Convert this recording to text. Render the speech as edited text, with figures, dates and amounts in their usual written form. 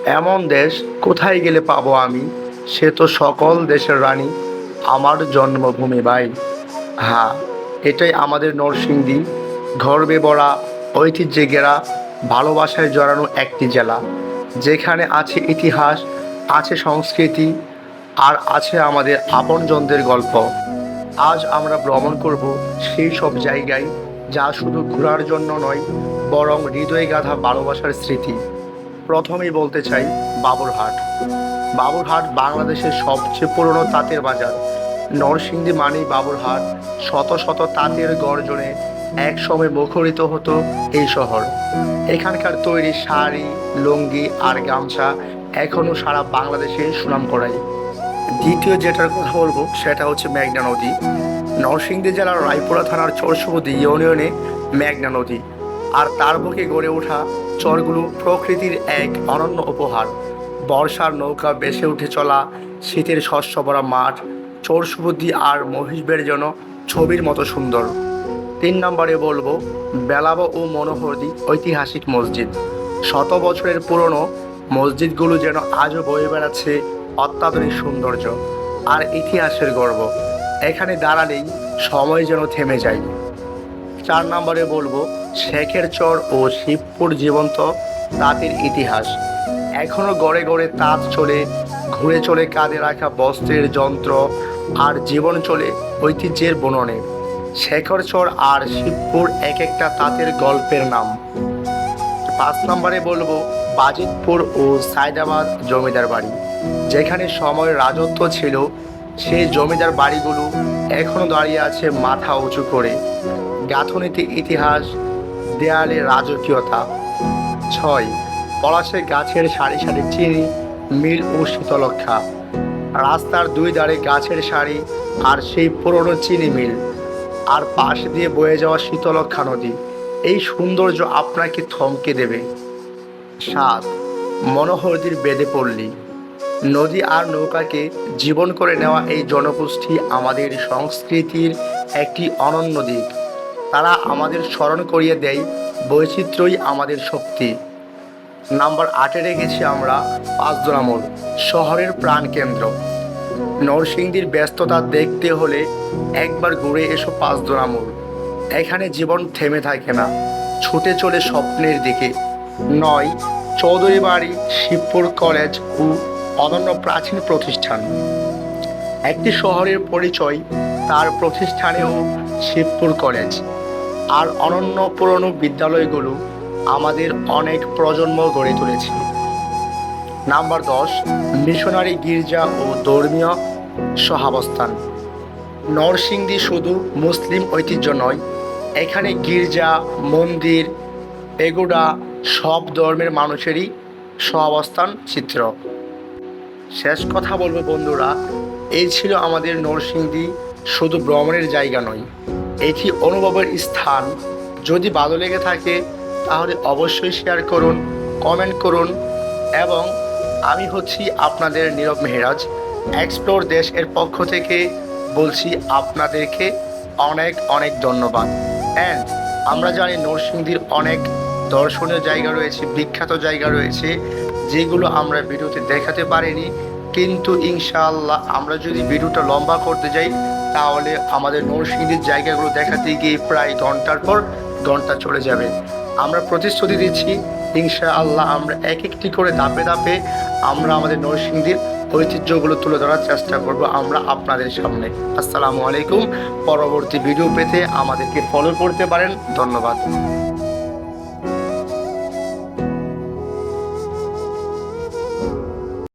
এমন দেশ কোথায় গেলে পাবো আমি, সে তো সকল দেশের রানী, আমার জন্মভূমি ভাই। হ্যাঁ, এটাই আমাদের নরসিংদী, গর্বে ভরা, ঐতিহ্যে ঘেরা, ভালোবাসায় জড়ানো একটি জেলা, যেখানে আছে ইতিহাস, আছে সংস্কৃতি, আর আছে আমাদের আপনজনদের গল্প। আজ আমরা ভ্রমণ করব সেই সব জায়গায়, যা শুধু ঘোরার জন্য নয়, বরং হৃদয়ে গাঁথা ভালোবাসার স্মৃতি। প্রথমেই বলতে চাই বাবুরহাট। বাবুরহাট বাংলাদেশের সবচেয়ে পুরনো তাঁতের বাজার। নরসিংদী মানেই বাবুরহাট। শত শত তাঁতের গর্জনে একসময় মুখরিত হতো এই শহর। এখানকার তৈরি শাড়ি, লুঙ্গি আর গামছা এখনও সারা বাংলাদেশে সুনাম করায়। দ্বিতীয় যেটার কথা বলবো সেটা হচ্ছে মেঘনা নদী। নরসিংদী জেলার রায়পুরা থানার চরসুবুদি ইউনিয়নে মেঘনা নদী আর তার বুকে গড়ে ওঠা চরগুলো প্রকৃতির এক অনন্য উপহার। বর্ষার নৌকা ভেসে উঠে চলা, শীতের শস্য ভরা মাঠ, চরসুবুদি আর মহিষবের যেন ছবির মতো সুন্দর। 3 নম্বরে বলবো বেলাব ও মনোহরদী ঐতিহাসিক মসজিদ। শত বছরের পুরনো মসজিদগুলো যেন আজও বয়ে বেড়াচ্ছে অত্যাধুনিক সৌন্দর্য আর ইতিহাসের গর্ব। এখানে দাঁড়ালেই সময় যেন থেমে যায়। 4 নম্বরে বলবো শেখের চর ও শিবপুর জীবন্ত তাঁতের ইতিহাস। এখনও গড়ে গড়ে তাঁত চলে, ঘুরে চলে কাঁধে রাখা বস্ত্রের যন্ত্র, আর জীবন চলে ঐতিহ্যের বননে। শেখর চর আর শিবপুর এক একটা তাঁতের গল্পের নাম। 5 নম্বরে বলবো বাজিতপুর ও সায়দাবাদ জমিদার বাড়ি। যেখানে সময়ের রাজত্ব ছিল, সেই জমিদার বাড়িগুলো এখনো দাঁড়িয়ে আছে মাথা উঁচু করে। গাঁথুনিতে ইতিহাস, দেয়ালে রাজকীয়তা। 6, পলাশে গাছের সারি সারি চিনি মিল ও শীতলক্ষা। রাস্তার দুই ধারে গাছের সারি আর সেই পুরনো চিনি মিল, আর পাশ দিয়ে বয়ে যাওয়া শীতলক্ষা নদী। এই সৌন্দর্য আপনাকে থমকে দেবে। 7, মনোহরদীর বেদে পল্লী। নদী আর নৌকাকে জীবন করে নেওয়া এই জনগোষ্ঠী আমাদের সংস্কৃতির একটি অনন্য দিক। তারা আমাদের স্মরণ করিয়ে দেয় বৈচিত্র্যই আমাদের শক্তি। নাম্বার 8-এ রেখেছি আমরা পাঁচদোনা মোড়, শহরের প্রাণকেন্দ্র। নরসিংদীর ব্যস্ততা দেখতে হলে একবার ঘুরে এসো পাঁচদোনা মোড়। এখানে জীবন থেমে থাকে না, ছুটে চলে স্বপ্নের দিকে। 9, চৌধুরী বাড়ি, শিবপুর কলেজ ও অনন্য প্রাচীন প্রতিষ্ঠান। একটি শহরের পরিচয় তার প্রতিষ্ঠানেও শিবপুর কলেজ আর অনন্য পুরনো বিদ্যালয়গুলো আমাদের অনেক প্রজন্ম গড়ে তুলেছে। নাম্বার 10, মিশনারি গির্জা ও ধর্মীয় সহাবস্থান। নরসিংদী শুধু মুসলিম ঐতিহ্য নয়, এখানে গির্জা, মন্দির, পেগোডা সব ধর্মের মানুষেরই সহাবস্থান চিত্র। শেষ কথা বলবো বন্ধুরা, এই ছিল আমাদের নরসিংদী শুধু ভ্রমণের জায়গা নয়, এটি অনুভবের স্থান। যদি ভালো লেগে থাকে তাহলে অবশ্যই শেয়ার করুন, কমেন্ট করুন, এবং আমি হচ্ছি আপনাদের নীরব মেহেরাজ। এক্সপ্লোর দেশ এর পক্ষ থেকে বলছি আপনাদেরকে অনেক অনেক ধন্যবাদ। অ্যান্ড আমরা জানি নরসিংদীর অনেক দর্শনীয় জায়গা রয়েছে, বিখ্যাত জায়গা রয়েছে, যেগুলো আমরা ভিডিওতে দেখাতে পারিনি। কিন্তু ইনশাআল্লাহ আমরা যদি ভিডিওটা লম্বা করতে যাই তাহলে আমাদের নরসিংদীর জায়গাগুলো দেখাতে গিয়ে প্রায় ঘন্টার পর ঘন্টা চলে যাবে। আমরা প্রতিশ্রুতি দিচ্ছি ইনশাআল্লাহ আমরা এক একটি করে ধাপে ধাপে আমরা আমাদের নরসিংদীর ঐতিহ্যগুলো তুলে ধরার চেষ্টা করব আমরা আপনাদের সামনে। আসসালামু আলাইকুম। পরবর্তী ভিডিও পেতে আমাদেরকে ফলো করতে পারেন। ধন্যবাদ।